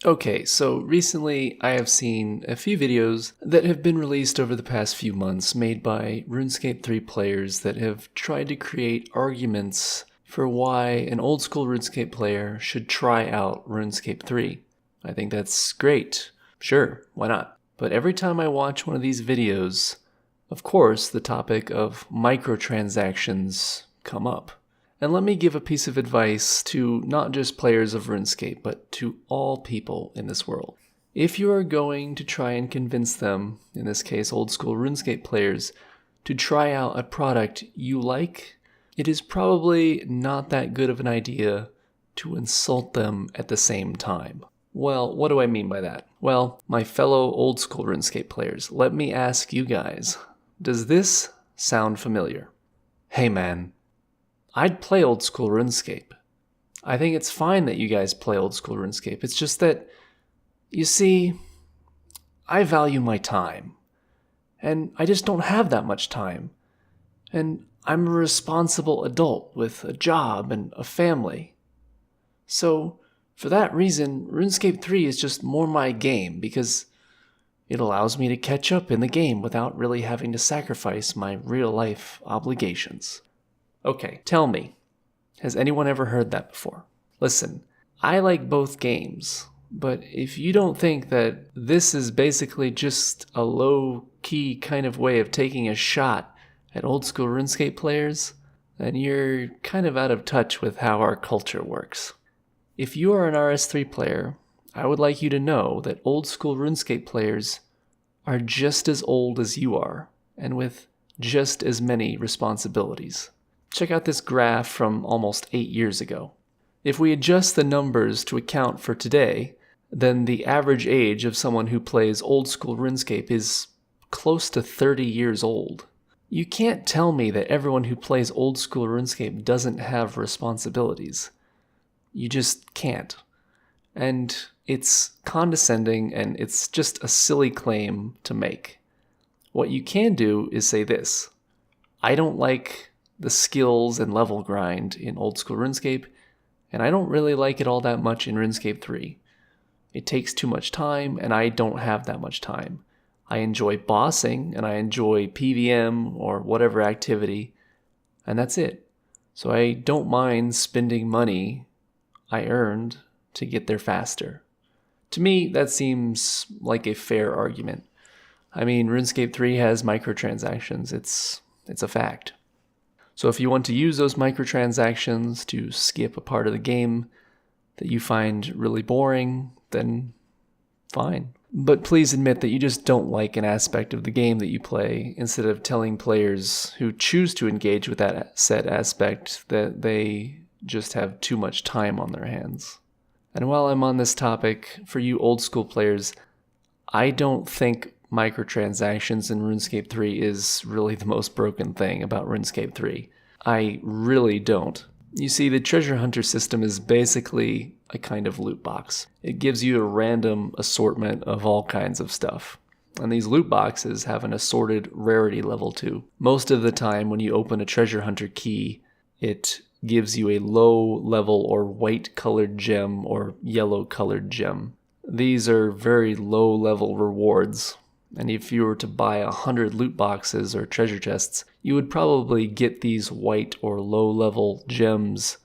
Okay, so recently I have seen a few videos that have been released over the past few months made by RuneScape 3 players that have tried to create arguments for why an old school RuneScape player should try out RuneScape 3. I think that's great. Sure, why not? But every time I watch one of these videos, of course, the topic of microtransactions come up. And let me give a piece of advice to not just players of RuneScape, but to all people in this world. If you are going to try and convince them, in this case old school RuneScape players, to try out a product you like, it is probably not that good of an idea to insult them at the same time. Well, what do I mean by that? Well, my fellow old school RuneScape players, let me ask you guys, does this sound familiar? Hey man, I'd play old school RuneScape. I think it's fine that you guys play old school RuneScape. It's just that, you see, I value my time. And I just don't have that much time. And I'm a responsible adult with a job and a family. So, for that reason, RuneScape 3 is just more my game because it allows me to catch up in the game without really having to sacrifice my real-life obligations. Okay, tell me, has anyone ever heard that before? Listen, I like both games, but if you don't think that this is basically just a low-key kind of way of taking a shot at old school RuneScape players, then you're kind of out of touch with how our culture works. If you are an RS3 player, I would like you to know that old school RuneScape players are just as old as you are, and with just as many responsibilities. Check out this graph from almost 8 years ago. If we adjust the numbers to account for today, then the average age of someone who plays old school RuneScape is close to 30 years old. You can't tell me that everyone who plays old school RuneScape doesn't have responsibilities. You just can't. And it's condescending and it's just a silly claim to make. What you can do is say this: I don't like the skills and level grind in old school RuneScape, and I don't really like it all that much in RuneScape 3. It takes too much time, and I don't have that much time. I enjoy bossing, and I enjoy PVM or whatever activity, and that's it. So I don't mind spending money I earned to get there faster. To me, that seems like a fair argument. I mean, RuneScape 3 has microtransactions. It's a fact. So if you want to use those microtransactions to skip a part of the game that you find really boring, then fine. But please admit that you just don't like an aspect of the game that you play, instead of telling players who choose to engage with that said aspect that they just have too much time on their hands. And while I'm on this topic, for you old school players, I don't think microtransactions in RuneScape 3 is really the most broken thing about RuneScape 3. I really don't. You see, the treasure hunter system is basically a kind of loot box. It gives you a random assortment of all kinds of stuff. And these loot boxes have an assorted rarity level too. Most of the time when you open a treasure hunter key, it gives you a low level or white colored gem or yellow colored gem. These are very low level rewards. And if you were to buy 100 loot boxes or treasure chests, you would probably get these white or low-level gems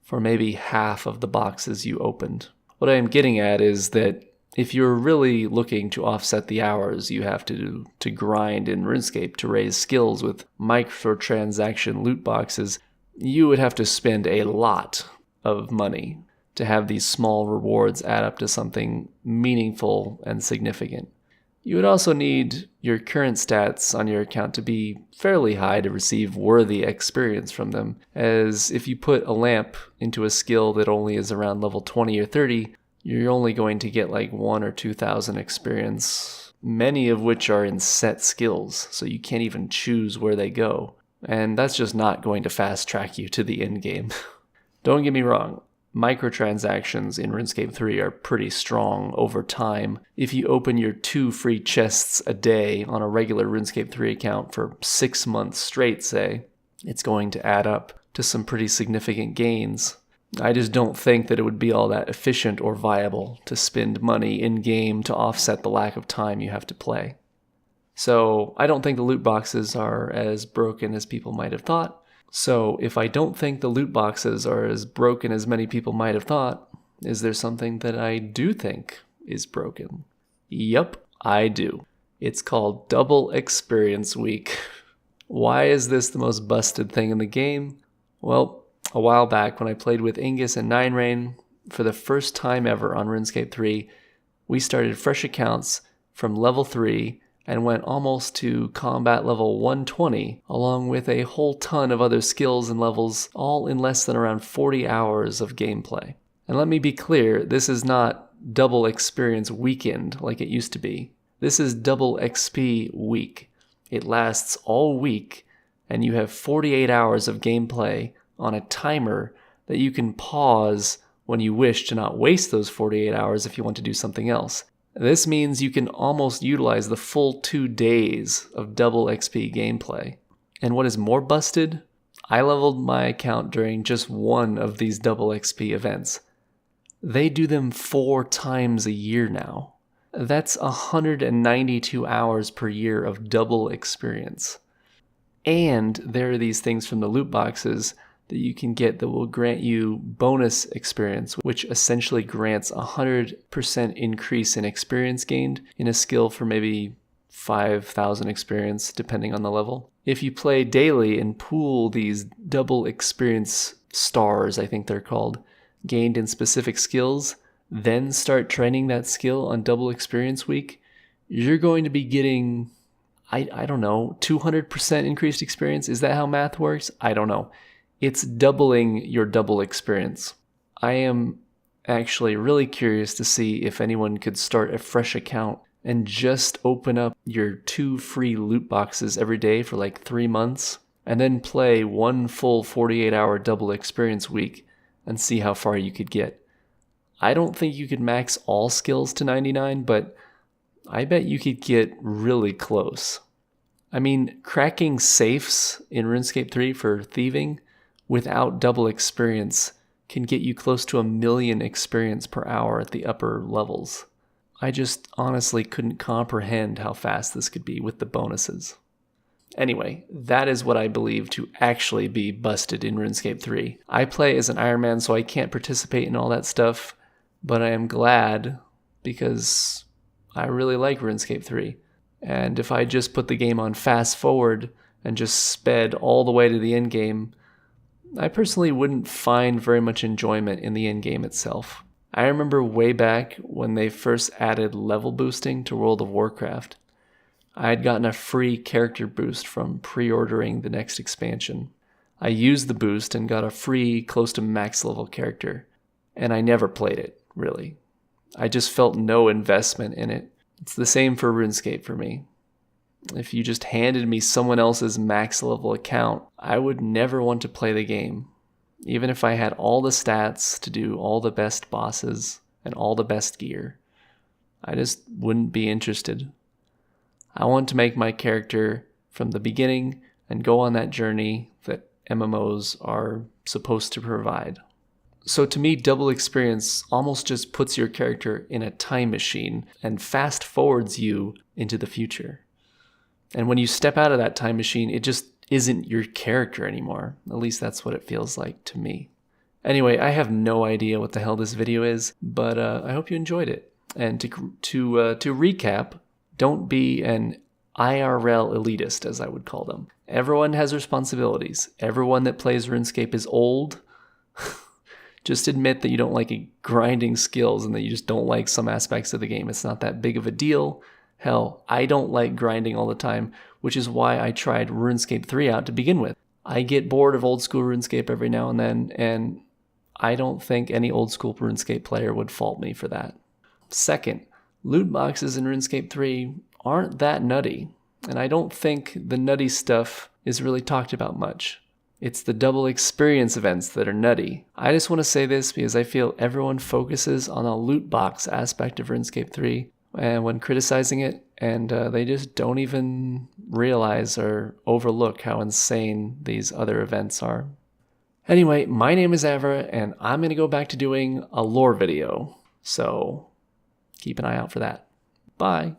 for maybe half of the boxes you opened. What I am getting at is that if you're really looking to offset the hours you have to do to grind in RuneScape to raise skills with microtransaction loot boxes, you would have to spend a lot of money to have these small rewards add up to something meaningful and significant. You would also need your current stats on your account to be fairly high to receive worthy experience from them, as if you put a lamp into a skill that only is around level 20 or 30, you're only going to get like 1,000 or 2,000 experience, many of which are in set skills, so you can't even choose where they go. And that's just not going to fast track you to the end game. Don't get me wrong. Microtransactions in RuneScape 3 are pretty strong over time. If you open your 2 free chests a day on a regular RuneScape 3 account for 6 months straight, say, it's going to add up to some pretty significant gains. I just don't think that it would be all that efficient or viable to spend money in-game to offset the lack of time you have to play. So I don't think the loot boxes are as broken as people might have thought. So if I don't think the loot boxes are as broken as many people might have thought, is there something that I do think is broken? Yup, I do. It's called Double Experience Week. Why is this the most busted thing in the game? Well, a while back when I played with Ingus and Nine Rain, for the first time ever on RuneScape 3, we started fresh accounts from level 3 and went almost to combat level 120, along with a whole ton of other skills and levels, all in less than around 40 hours of gameplay. And let me be clear, this is not double experience weekend like it used to be. This is double XP week. It lasts all week, and you have 48 hours of gameplay on a timer that you can pause when you wish to not waste those 48 hours if you want to do something else. This means you can almost utilize the full 2 days of double XP gameplay. And what is more busted? I leveled my account during just one of these double XP events. They do them 4 times a year now. That's 192 hours per year of double experience. And there are these things from the loot boxes that you can get that will grant you bonus experience, which essentially grants 100% increase in experience gained in a skill for maybe 5,000 experience, depending on the level. If you play daily and pool these double experience stars, I think they're called, gained in specific skills, then start training that skill on double experience week, you're going to be getting, I don't know, 200% increased experience. Is that how math works? I don't know. It's doubling your double experience. I am actually really curious to see if anyone could start a fresh account and just open up your 2 free loot boxes every day for like 3 months, and then play 1 full 48-hour double experience week and see how far you could get. I don't think you could max all skills to 99, but I bet you could get really close. I mean, cracking safes in RuneScape 3 for thieving without double experience can get you close to 1 million experience per hour at the upper levels. I just honestly couldn't comprehend how fast this could be with the bonuses. Anyway, that is what I believe to actually be busted in RuneScape 3. I play as an Iron Man, so I can't participate in all that stuff, but I am glad because I really like RuneScape 3. And if I just put the game on fast forward and just sped all the way to the end game, I personally wouldn't find very much enjoyment in the end game itself. I remember way back when they first added level boosting to World of Warcraft. I had gotten a free character boost from pre-ordering the next expansion. I used the boost and got a free close to max level character, and I never played it, really. I just felt no investment in it. It's the same for RuneScape for me. If you just handed me someone else's max level account, I would never want to play the game. Even if I had all the stats to do all the best bosses and all the best gear, I just wouldn't be interested. I want to make my character from the beginning and go on that journey that MMOs are supposed to provide. So to me, double experience almost just puts your character in a time machine and fast forwards you into the future. And when you step out of that time machine, it just isn't your character anymore. At least that's what it feels like to me. Anyway, I have no idea what the hell this video is, but I hope you enjoyed it. And to recap, don't be an IRL elitist, as I would call them. Everyone has responsibilities. Everyone that plays RuneScape is old. Just admit that you don't like grinding skills and that you just don't like some aspects of the game. It's not that big of a deal. Hell, I don't like grinding all the time, which is why I tried RuneScape 3 out to begin with. I get bored of old school RuneScape every now and then, and I don't think any old school RuneScape player would fault me for that. Second, loot boxes in RuneScape 3 aren't that nutty, and I don't think the nutty stuff is really talked about much. It's the double experience events that are nutty. I just want to say this because I feel everyone focuses on a loot box aspect of RuneScape 3 when criticizing it, and they just don't even realize or overlook how insane these other events are. Anyway, my name is Avra, and I'm going to go back to doing a lore video. So keep an eye out for that. Bye.